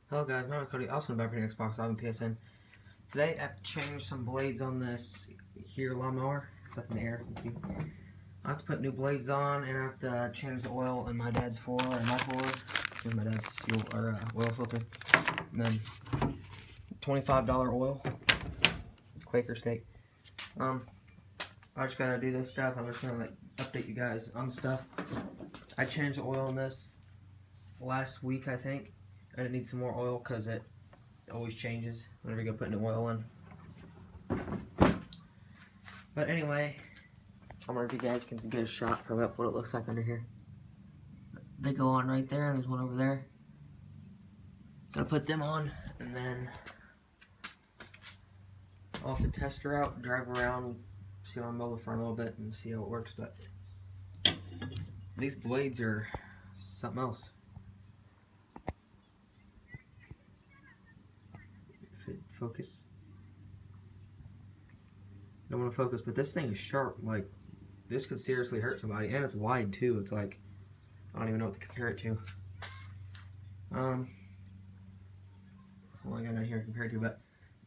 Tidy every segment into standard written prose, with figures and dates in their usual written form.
Hello guys, my name is Cody, also in the background Xbox Live and PSN. Today I have to change some blades on this here lawnmower. It's up in the air, you can see. I have to put new blades on, and I have to change the oil in my dad's 4 or my 4. Here's my dad's fuel or oil filter. And then $25 oil, Quaker steak. I just gotta do this stuff. I'm just gonna update you guys on stuff. I changed the oil in this last week, I think. And it needs some more oil because it always changes whenever you go put new oil in. But anyway, I wonder if you guys can get a shot from what it looks like under here. They go on right there, and there's one over there. Gotta put them on, and then I'll have to test her out, drive around, see on mobile for a little bit, and see how it works. But these blades are something else. Focus. Don't want to focus, but this thing is sharp. Like, this could seriously hurt somebody, and it's wide too. It's like, I don't even know what to compare it to. Well, I got nothing here to compare it to, but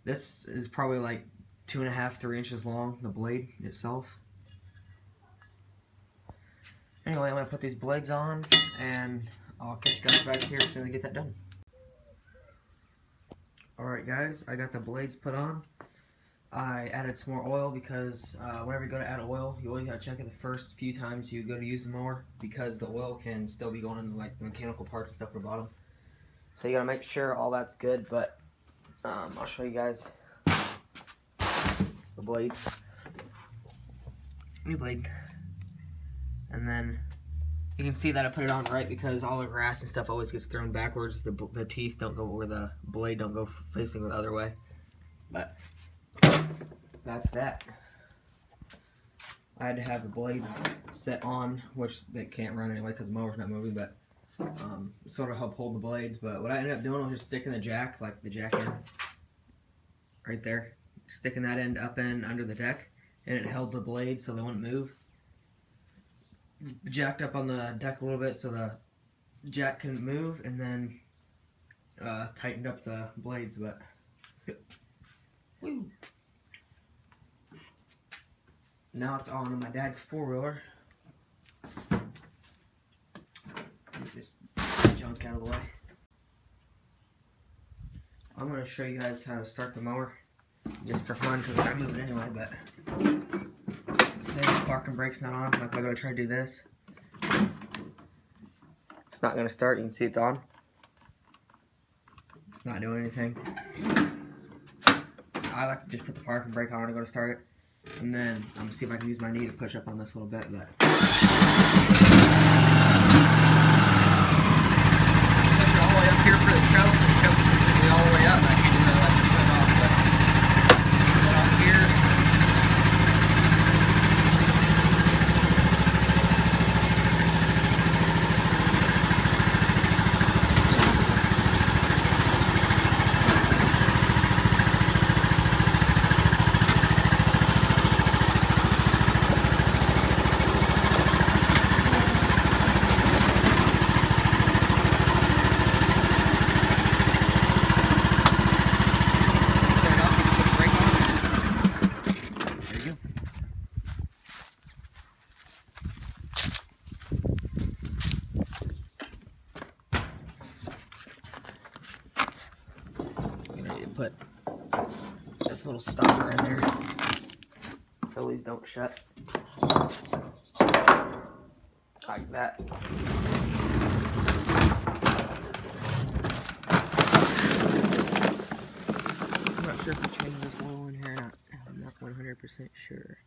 this is probably like 2.5, 3 inches long, the blade itself. Anyway, I'm gonna put these blades on, and I'll catch you guys back here as soon as I get that done. Alright guys, I got the blades put on. I added some more oil because whenever you go to add oil, you always gotta check it the first few times you go to use the mower, because the oil can still be going in like the mechanical parts and stuff at the bottom. So you gotta make sure all that's good, but I'll show you guys the blades. New blade. And then you can see that I put it on right because all the grass and stuff always gets thrown backwards. The teeth don't go, or the blade don't go facing the other way. But that's that. I had to have the blades set on, which they can't run anyway because the mower's not moving, but sort of help hold the blades. But what I ended up doing was just sticking the jack, like the jack end, right there. Sticking that end up and under the deck, and it held the blades so they wouldn't move. Jacked up on the deck a little bit so the jack couldn't move, and then tightened up the blades. But woo. Now it's on my dad's 4-wheeler. Get this junk out of the way. I'm going to show you guys how to start the mower, just for fun because we're not moving anyway. But say the parking brake's not on, like if I go to try to do this, it's not going to start. You can see it's on. It's not doing anything. I like to just put the parking brake on and go to start it, and then I'm going to see if I can use my knee to push up on this a little bit. But all the way up here for the choke, and the choke's completely all the way up. I can't even let it put it off, but get on here. Put this little stopper in there so these don't shut like that. I'm not sure if we changed this oil in here or not. I'm not 100% sure.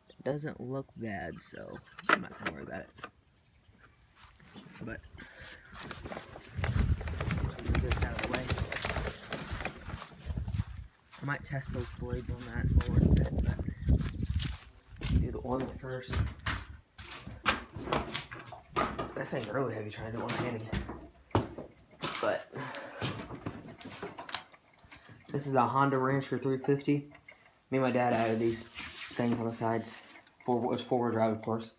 It doesn't look bad, so I'm not gonna worry about it. But get this out of the way. I might test those blades on that lower bit, but do the oil first. This thing's really heavy trying to do it one-handed. But this is a Honda Rancher 350. Me and my dad added these things on the sides. It's 4-wheel drive, of course.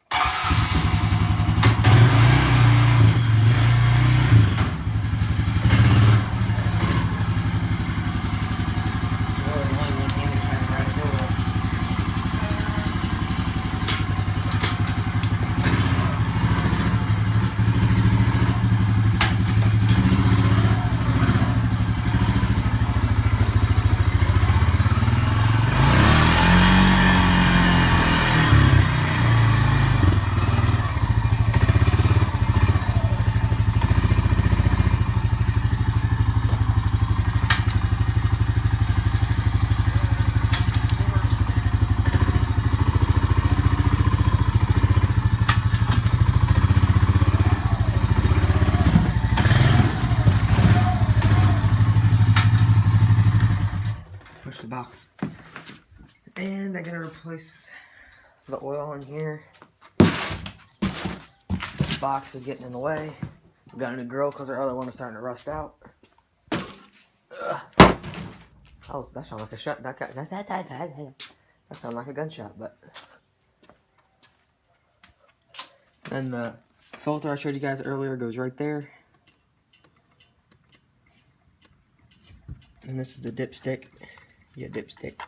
And I gotta replace the oil in here. This box is getting in the way. We got a new grill because our other one is starting to rust out. Ugh. Oh, that sounded like a shot. That sounded like a gunshot, but. And the filter I showed you guys earlier goes right there. And this is the dipstick. Yeah, dipstick.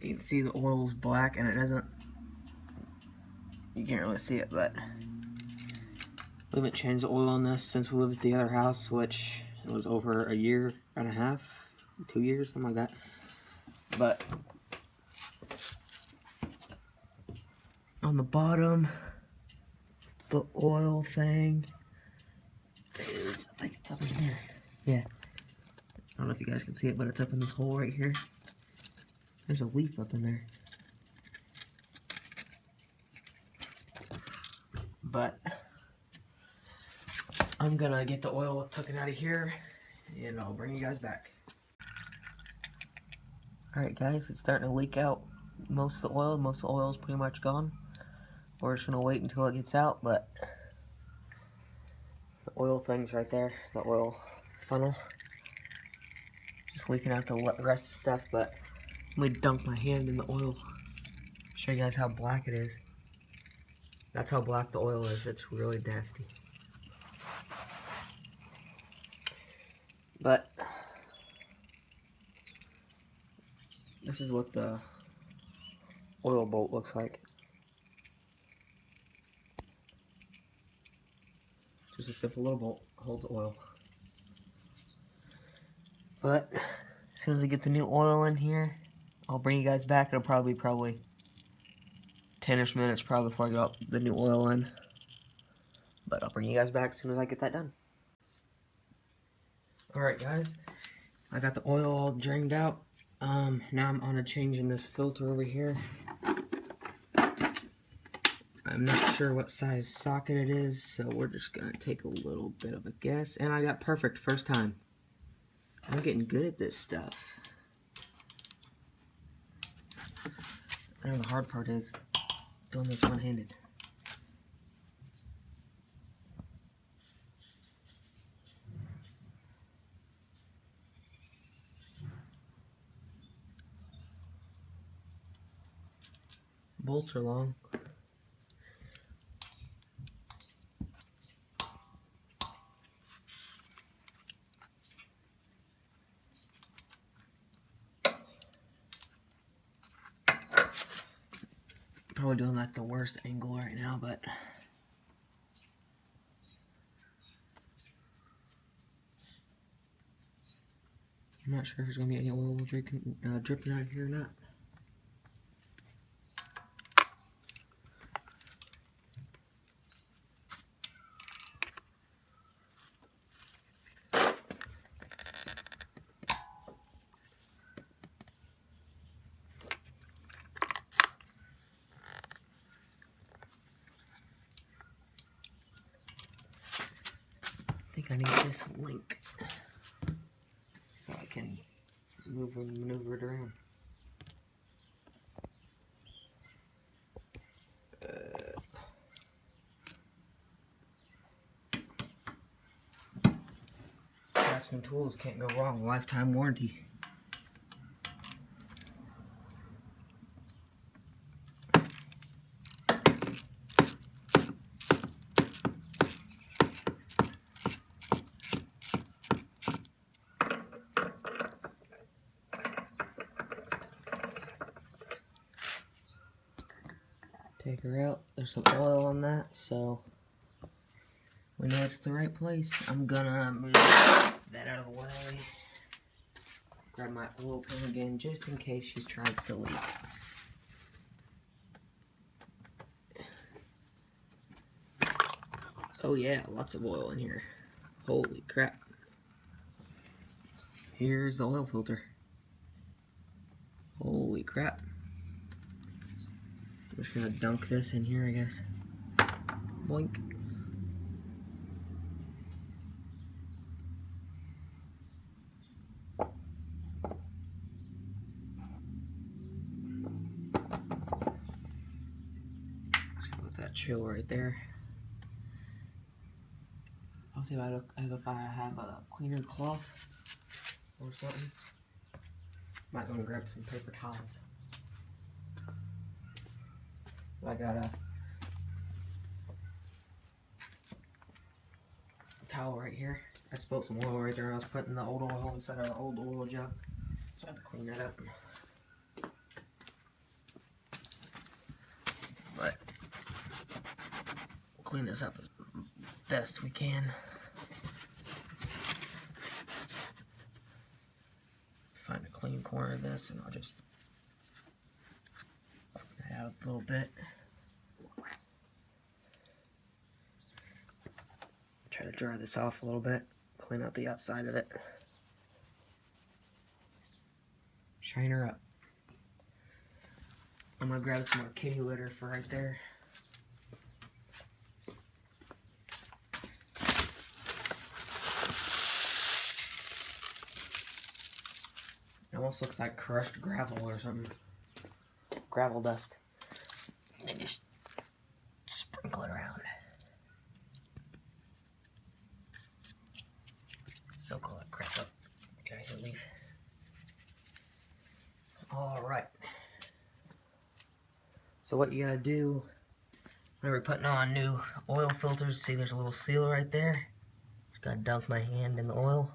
You can see the oil's black and it doesn't. You can't really see it, but we haven't changed the oil on this since we lived at the other house, which was over a year and a half, 2 years, something like that. But on the bottom, the oil thing is, I think it's up in here. Yeah. I don't know if you guys can see it, but it's up in this hole right here. There's a leaf up in there. But I'm gonna get the oil taken out of here and I'll bring you guys back. Alright guys, it's starting to leak out most of the oil. Most of the oil is pretty much gone. We're just gonna wait until it gets out, but the oil thing's right there, the oil funnel. Just leaking out the rest of the stuff, but I'm gonna dunk my hand in the oil. Show you guys how black it is. That's how black the oil is. It's really nasty. But this is what the oil bolt looks like. Just a simple little bolt, holds oil. But as soon as I get the new oil in here, I'll bring you guys back. It'll probably 10-ish minutes probably before I got the new oil in. But I'll bring you guys back as soon as I get that done. Alright guys, I got the oil all drained out. Now I'm on to changing this filter over here. I'm not sure what size socket it is, so we're just gonna take a little bit of a guess. And I got perfect first time. I'm getting good at this stuff. I know the hard part is doing this one-handed. Bolts are long. Probably doing like the worst angle right now, but I'm not sure if there's gonna be any oil dripping out of here or not. I think I need this link so I can maneuver it around. Craftsman tools, can't go wrong. Lifetime warranty. Take her out. There's some oil on that, so we know it's the right place. I'm gonna move that out of the way. Grab my oil pan again, just in case she tries to leak. Oh yeah, lots of oil in here. Holy crap. Here's the oil filter. Holy crap. I'm just gonna dunk this in here, I guess. Boink. chill right there. I'll see if I have a cleaner cloth or something. Might want to grab some paper towels. I got a towel right here. I spilled some oil right there and I was putting the old oil inside our old oil jug. So I had to clean that up. But we'll clean this up as best we can. Find a clean corner of this and I'll just clean that out a little bit. Try to dry this off a little bit. Clean out the outside of it. Shine her up. I'm gonna grab some more kitty litter for right there. It almost looks like crushed gravel or something. Gravel dust. And just sprinkle it around. Soak all that crap up. Get out of here, leaf. Alright. So what you gotta do, whenever you're putting on new oil filters, see there's a little seal right there. Just gotta dunk my hand in the oil.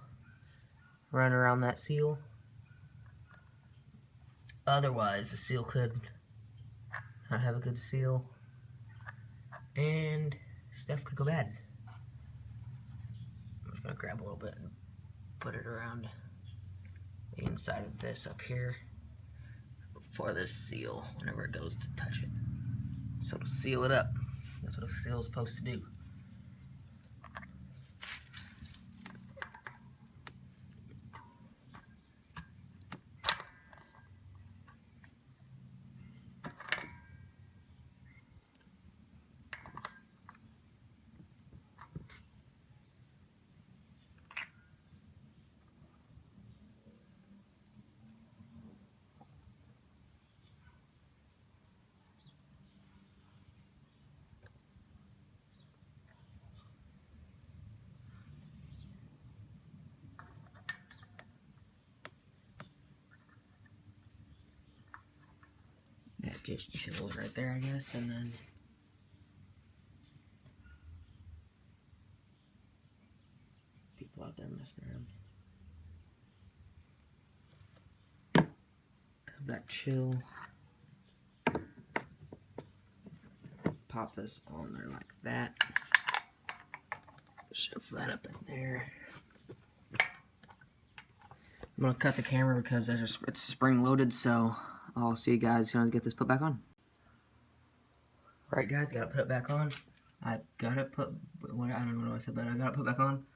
Run around that seal. Otherwise, the seal could not have a good seal. And stuff could go bad. I'm just gonna grab a little bit and put it around the inside of this up here for this seal whenever it goes to touch it. So to seal it up. That's what a seal is supposed to do. That just chills right there, I guess, and then people out there messing around. Have that chill. Pop this on there like that. Shove that up in there. I'm gonna cut the camera because it's spring loaded, so I'll see you guys as soon as I get this put back on. Alright guys, gotta put it back on. I don't know what I said, but I gotta put it back on.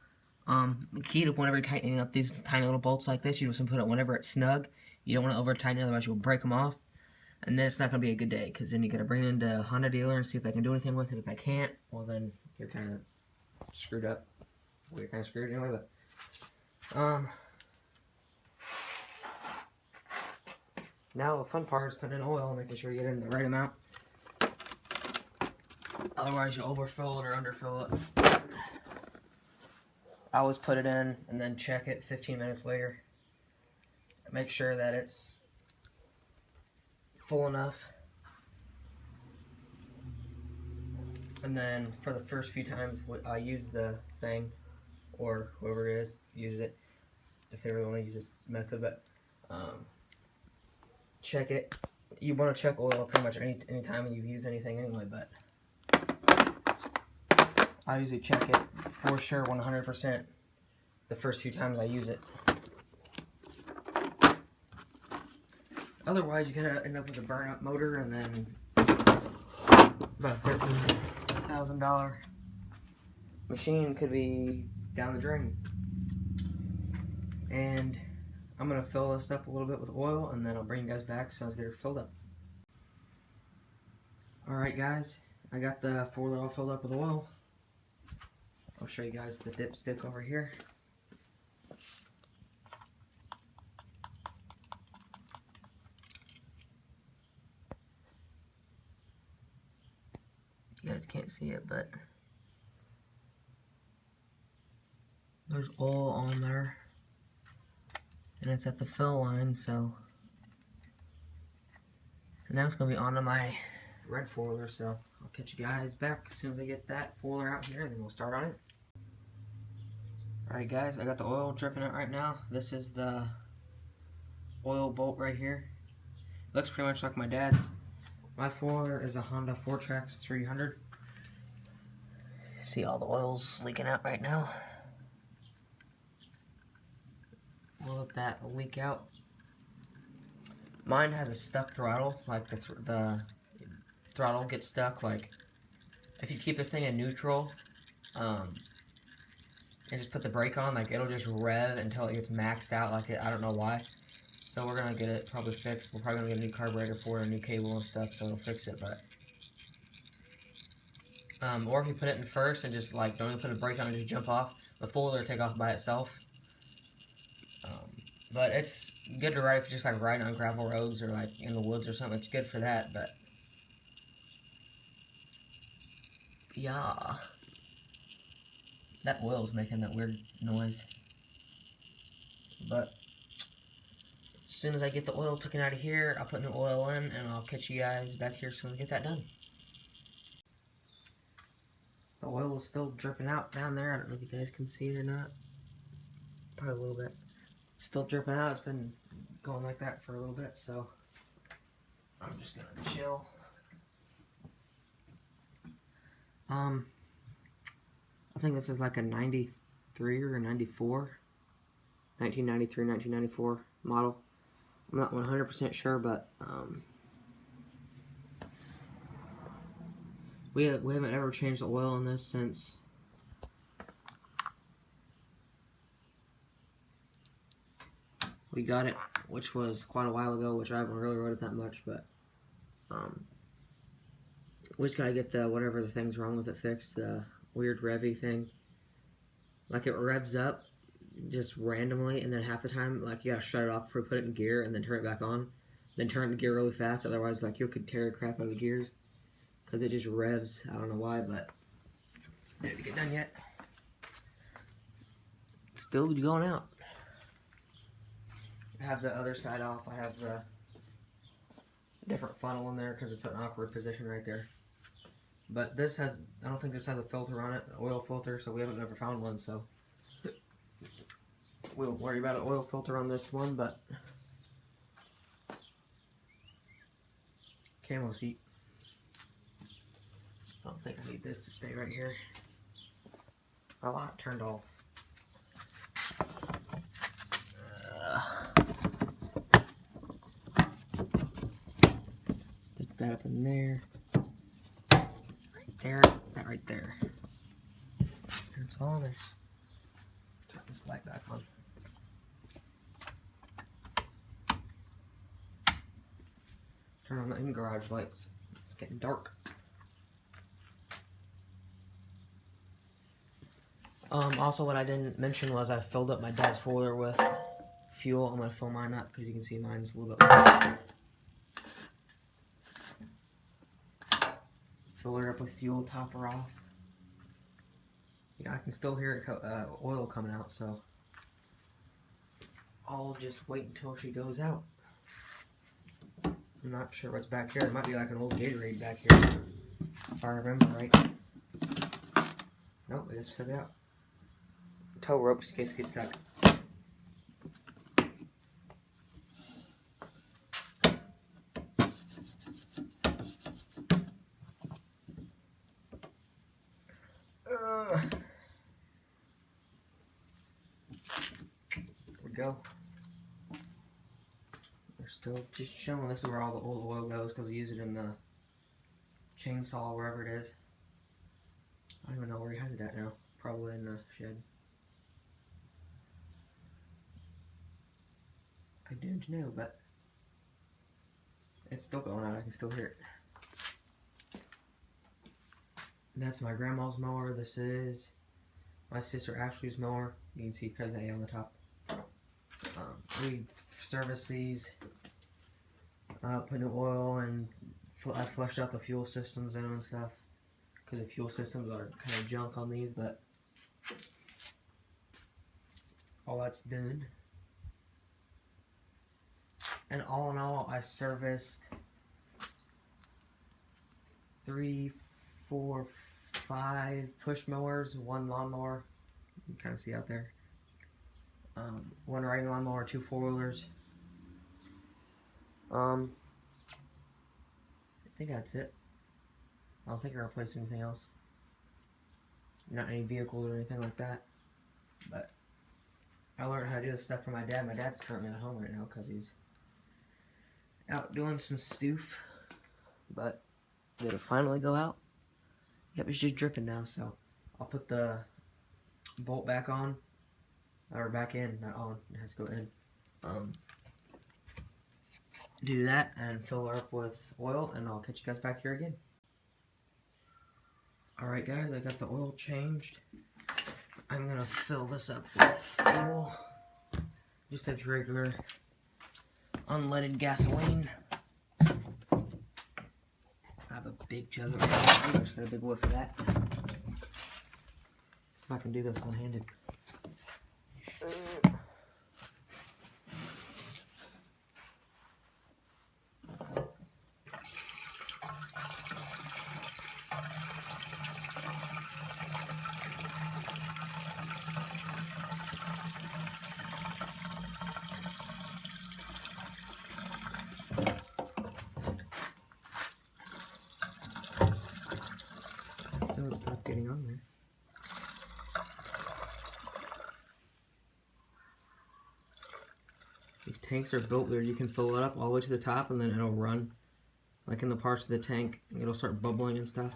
The key to whenever you're tightening up these tiny little bolts like this, you just want to put it whenever it's snug. You don't want to over tighten it, otherwise you'll break them off. And then it's not gonna be a good day, because then you gotta bring it into a Honda dealer and see if they can do anything with it. If they can't, well then you're kind of screwed up. Well, you're kind of screwed anyway, but now the fun part is putting in oil and making sure you get in the right amount. Otherwise you'll overfill it or underfill it. I always put it in and then check it 15 minutes later. Make sure that it's full enough. And then for the first few times I use the thing, or whoever it is, use it if they really want to use this method, but check it. You want to check oil pretty much any time you use anything anyway, but I usually check it for sure 100% the first few times I use it. Otherwise, you're gonna end up with a burn-up motor and then about a $13,000 machine could be down the drain. And I'm gonna fill this up a little bit with oil, and then I'll bring you guys back as soon as I get her filled up. Alright guys, I got the 4-liter all filled up with oil. I'll show you guys the dipstick over here. You guys can't see it, but there's oil on there, and it's at the fill line, so. And now it's going to be onto my red foiler, so I'll catch you guys back as soon as I get that foiler out here, and then we'll start on it. Alright guys, I got the oil dripping out right now. This is the oil bolt right here. Looks pretty much like my dad's. My foiler is a Honda 4Trax 300. See all the oil's leaking out right now. We'll let that leak out. Mine has a stuck throttle, like the throttle gets stuck. Like if you keep this thing in neutral, and just put the brake on, like it'll just rev until it gets maxed out. Like I don't know why. So we're gonna get it probably fixed. We're probably gonna get a new carburetor for it, a new cable and stuff, so it'll fix it. But or if you put it in first and just like don't even put a brake on and just jump off, the foiler will take off by itself. But it's good to ride if you're just like riding on gravel roads or like in the woods or something. It's good for that, but yeah, that oil's making that weird noise. But as soon as I get the oil taken out of here, I'll put new oil in, and I'll catch you guys back here as soon as I get that done. The oil is still dripping out down there. I don't know if you guys can see it or not. Probably a little bit. Still dripping out. It's been going like that for a little bit, so I'm just gonna chill. I think this is like a 93 or a 94, 1993, 1994 model. I'm not 100% sure, but we haven't ever changed the oil on this since we got it, which was quite a while ago, which I haven't really rode it that much, but we just gotta get the whatever the thing's wrong with it fixed, the weird revvy thing. Like it revs up just randomly, and then half the time like you gotta shut it off before you put it in gear and then turn it back on. Then turn it in gear really fast, otherwise like you could tear the crap out of the gears. Because it just revs, I don't know why, but it didn't get done yet. Still going out. I have the other side off. I have the different funnel in there because it's an awkward position right there. But this has, I don't think this has a filter on it, an oil filter, so we haven't ever found one, so we won't worry about an oil filter on this one, but camo seat. I don't think I need this to stay right here. Oh, I turned off. Stick that up in there. Right there. That right there. That's all there. Turn this light back on. Turn on the in-garage lights. It's getting dark. Also, what I didn't mention was I filled up my dad's foiler with fuel. I'm going to fill mine up because you can see mine's a little bit more. Fill her up with fuel, top her off. Yeah, I can still hear it, oil coming out, so I'll just wait until she goes out. I'm not sure what's back here. It might be like an old Gatorade back here, if I remember right. Nope, I just took it out. Tow rope just in case it gets stuck. There we go. We're still just chilling. This is where all the old oil goes because we use it in the chainsaw, wherever it is. I don't even know where he has it at now. Probably in the shed. I don't know, but it's still going on. I can still hear it. And that's my grandma's mower. This is my sister Ashley's mower. You can see because A on the top. We service these, put new oil, and I flushed out the fuel systems in them and stuff. because the fuel systems are kind of junk on these, but all that's done. And all in all, I serviced 3, 4, 5 push mowers, 1 lawnmower. You can kind of see out there. 1 riding lawnmower, 2 4-wheelers. I think that's it. I don't think I replaced anything else. Not any vehicles or anything like that. But I learned how to do this stuff from my dad. My dad's currently at home right now because he's out doing some stoof. But did it finally go out? Yep, it's just dripping now, so I'll put the bolt back on. Or back in, not on. It has to go in. Do that and fill her up with oil, and I'll catch you guys back here again. Alright guys, I got the oil changed. I'm gonna fill this up with fuel. Just takes regular unleaded gasoline. I have a big jug of it. I just got a big whiff of that. See if I can do this one-handed. So it stopped getting on there. These tanks are built where you can fill it up all the way to the top and then it'll run. Like in the parts of the tank, it'll start bubbling and stuff.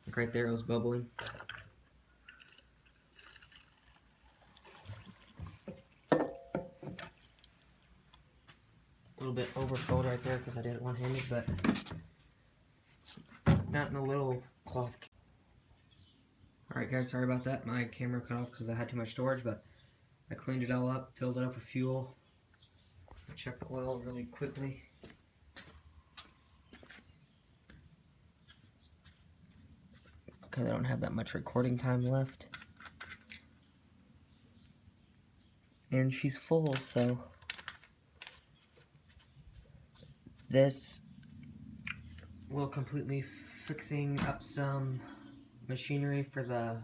Like right there, it was bubbling. A little bit overfilled right there because I did it one-handed, but not in the little cloth. Alright guys, sorry about that. My camera cut off because I had too much storage, but I cleaned it all up, filled it up with fuel. I checked the oil really quickly. Because I don't have that much recording time left. And she's full, so this will completely fixing up some machinery for the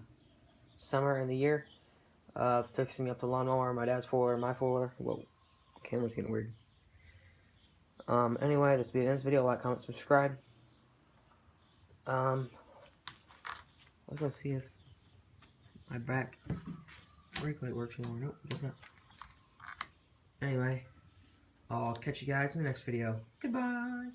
summer and the year. Fixing up the lawnmower, my dad's 4, my 4. Whoa, camera's getting weird. Anyway, this will be the end of this video. Like, comment, subscribe. Let's go see if my back brake light works anymore. Nope, it does not. Anyway, I'll catch you guys in the next video. Goodbye.